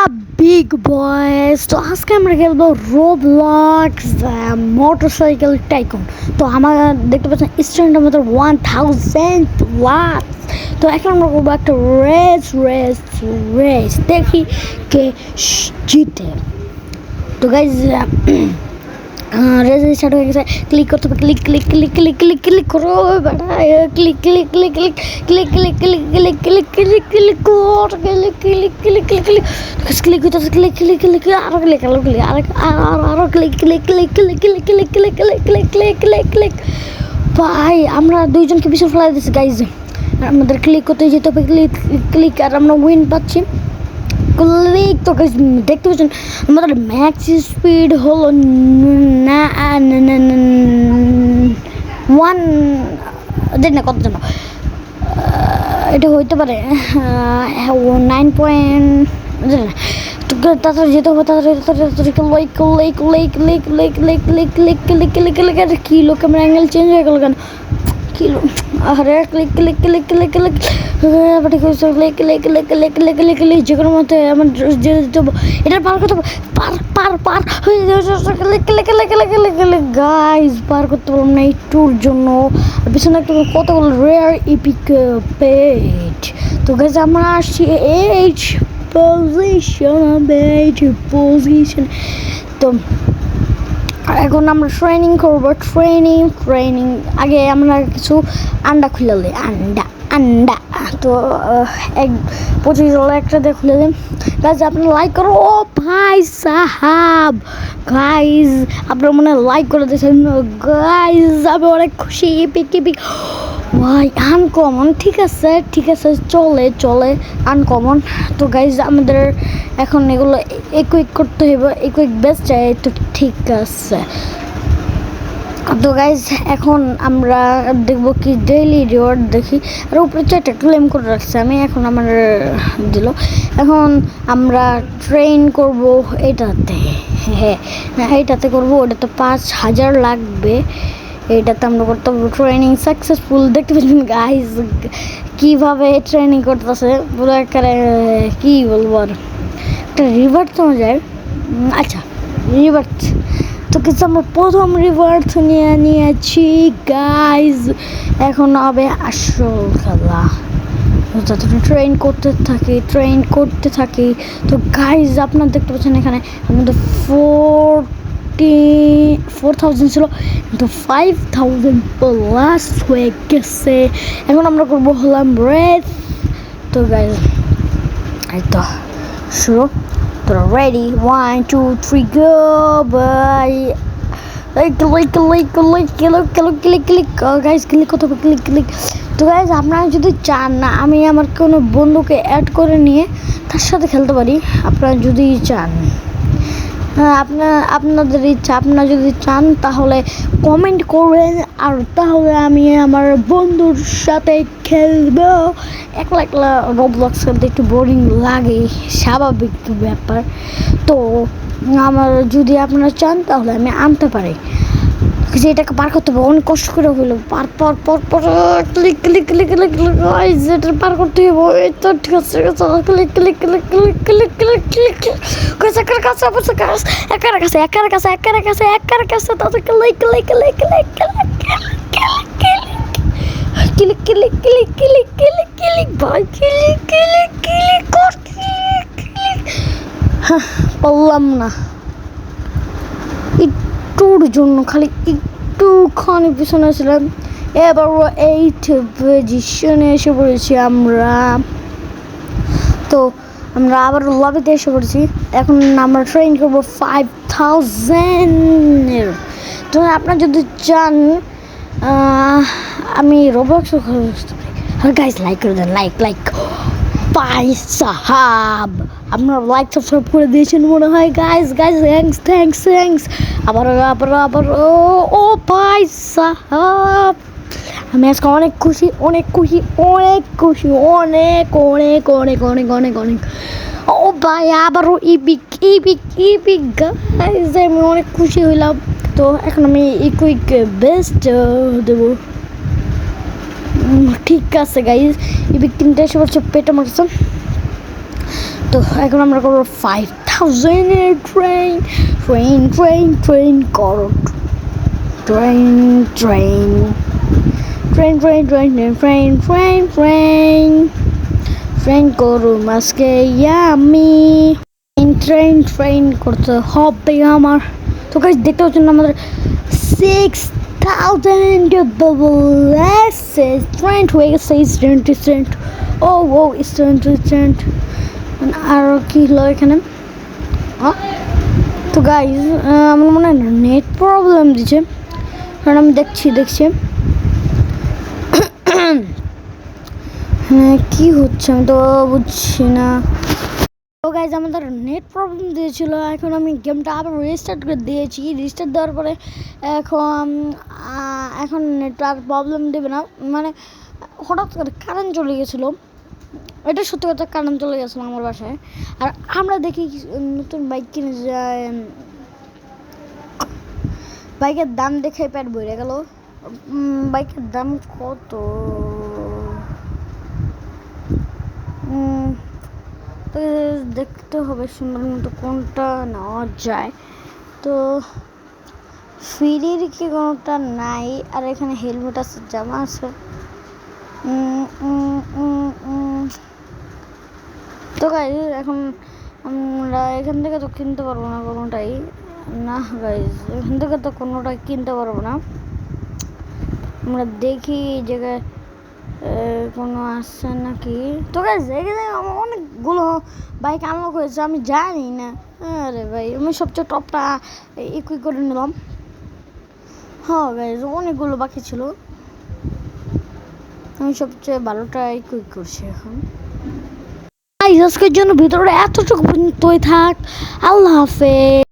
up big boys? তো আজকে আমরা খেলবো রোবলক্স মোটরসাইকেল টাইকুন। তো আমার দেখতে পাচ্ছেন স্ট্যান্ড আমাদের 1000 ওয়াট। তো এখন আমরা করবো একটা রেস দেখি কে জিতে। তো গাইজ রেস স্টার্ট হয়ে গেছে। ক্লিক করতে হবে, click click click click click click করো বেটা, click click click click click click click click click click click কর, click click click click click click হইতেছে, ক্লিক ক্লিক ক্লিক আরো ক্লিক আরো ক্লিক আরো click click click click click click click click click click click click. ভাই আমরা দুইজনকে পিছনে ফেলাই দিচ্ছি গাইজ। আমাদের ক্লিক করতে যেতে হবে, ক্লিক ক্লিক আর আমরা উইন পাচ্ছি। ক্লিক তো দেখতে পাচ্ছেন আমাদের ম্যাক্স স্পিড হলো না 1 দেখ না কত জানো, এটা হইতে পারে 9 পয়েন্ট। তাড়াতাড়ি যেতে হবে, তাড়াতাড়ি কিলো ক্যামেরা অ্যাঙ্গেল চেঞ্জ হয়ে গেল কেন? কিলো আরে click click click click click যে কোনো মতে আমার এটা পার করতে হবে, পার গাইজ পার করতে পারলাম না একটুর জন্য। পিছনে একটা কতগুলো রেয়ার ইপিক পেজ। তো গাইজ আমরা আসছি এইচ পজিশন। তো এখন আমরা ট্রেনিং করবো, ট্রেনিং আগে আমরা কিছু আন্ডা খুলে দিই, আন্ডা তো 25 একটা দিয়ে খুলে দিন। গাইজ আপনারা লাইক করো। ও ভাই সাহাব গাইজ আপনারা মনে লাইক করে দিয়েছেন গাইজ, আমি অনেক খুশি। ইপিক ভাই আনকমন, ঠিক আছে চলে আনকমন। তো গাইজ আমাদের এখন এগুলো ইকুইক করতে হবে, ইকুইক বেস্ট চাই। তো ঠিক আছে, তো গাইজ এখন আমরা দেখবো কি ডেইলি রিওয়ার্ড দেখি। আর উপরে 4টা ক্লেম করে রাখছে আমি, এখন আমার দিল। এখন আমরা ট্রেন করব এটাতে, হ্যাঁ এইটাতে করবো। ওটা তো 5000 লাগবে, এইটাতে আমরা করতে হবে। Training successful. দেখতে পাচ্ছেন গাইজ কীভাবে ট্রেনিং করতেছে পুরো একেবারে, কী বলবো আর। একটা রিভার তো যায়, আচ্ছা রিভার তো কিছু আমরা প্রথম রিভার্স নিয়েছি গাইজ। এখন হবে আসল খেলা, যতটা ট্রেন করতে থাকি। তো গাইজ আপনারা দেখতে পাচ্ছেন এখানে আমাদের 4000 ছিল, কিন্তু 5000 প্লাস হয়ে গেছে। এখন আমরা করবো হলাম রেস। তো গাইজ এই তো শুরু। তো ready 1 2 3 go bye. Click guys, click করতে হবে, ক্লিক। তো গাইজ আপনারা যদি চান না আমি আমার কোনো বন্ধুকে অ্যাড করে নিয়ে তার সাথে খেলতে পারি, আপনারা যদি চান, আপনাদের ইচ্ছা। আপনারা যদি চান তাহলে কমেন্ট করবেন, আর তাহলে আমি আমার বন্ধুর সাথে খেলবো। একলা রোবলক্স খেলতে একটু বোরিং লাগে, স্বাভাবিক ব্যাপার। তো আমার যদি আপনারা চান তাহলে আমি আনতে পারি, এটাকে পার করতে হবে। অনেক কষ্ট করে হইলো পার ক্লিক যেটা পার করতে হবে। তো ঠিক আছে ক্লিক একার কাছে তাদের ক্লিক ভাই বললাম না একটুর জন্য, খালি একটুখানি পিছনে ছিলাম। এবার 8 পজিশনে এসে পড়েছি আমরা। তো আমরা আবার লবিতে এসে পড়েছি। এখন আমরা ট্রেন করবো 5000-এর। তো আপনারা যদি চান আমি রোবলক্স গাইজ লাইক করে দেন, লাইক পাই সাহাব। আপনারা লাইক সাবস্ক্রাইব করে দিয়েছেন মনে হয় গাইজ থ্যাঙ্কস। আবার ও পাই সাহাব। আমি আজকে অনেক খুশি। ও ভাই আবারও ইপিক গাইজ, আমি অনেক খুশি হইলাম। তো এখন আমি ইকুইক বেস্ট দেবো। ঠিক আছে গাইজ, ইপিক 3টা এসে বলছে পেটা মারছে। তো এখন আমরা করবো 5000 এর ট্রেন ট্রেন ট্রেন ট্রেন করো train train train train train train train train train করো আজকে আমি ট্রেন ট্রেন করতে হবে আমার। তো গাইস দেখতে পাচ্ছেন আমাদের 6000 ট্রেন হয়ে গেছে স্ট্রেন্ট ও ও স্ট্রেন্ট আর কি হলো এখানে। তো গাইস আমার মনে হয় নেট প্রবলেম দিচ্ছে, কারণ আমি দেখছি হ্যাঁ কি হচ্ছে আমি তো বুঝছি না। তো গাইস আমাদের নেট প্রবলেম দিয়েছিল, এখন আমি গেমটা আবার রিস্টার্ট করে দিয়েছি। রিস্টার্ট দেওয়ার পরে এখন নেট আর প্রবলেম দেবে না। মানে হঠাৎ করে কারেন্ট চলে গেছিলো, এটা সত্যি কথা, কারেন্ট চলে গেছিলো আমার বাসায়। আর আমরা দেখি নতুন বাইক কিনে যায়, বাইকের দাম দেখে পেট ভরে গেল। বাইকের দাম কত তো দেখতে হবে সুন্দর মতো কোনটা নেওয়া যায়। তো ফ্রির কি কোনোটা নাই, আর এখানে হেলমেট আছে, জামা আছে। তো গাইজ এখন আমরা এখান থেকে তো কিনতে পারবো না কোনোটাই, না গাইজ এখান থেকে তো কোনোটাই কিনতে পারবো না। আমরা দেখি এই জায়গায় কোনো আসছে নাকি। তো গাইজ এখানে অনেকগুলো বাইক আনলক হয়েছে, আমি জানি না। আরে ভাই আমি সবচেয়ে টপটা ইকুই করে নিলাম। হ্যাঁ গাইজ অনেকগুলো বাকি ছিল, আমি সবচেয়ে ভালোটা ইকুই করছি এখন। আজকের জন্য ভিতরে এতটুকু পর্যন্তই থাক। আল্লাহ হাফেজ।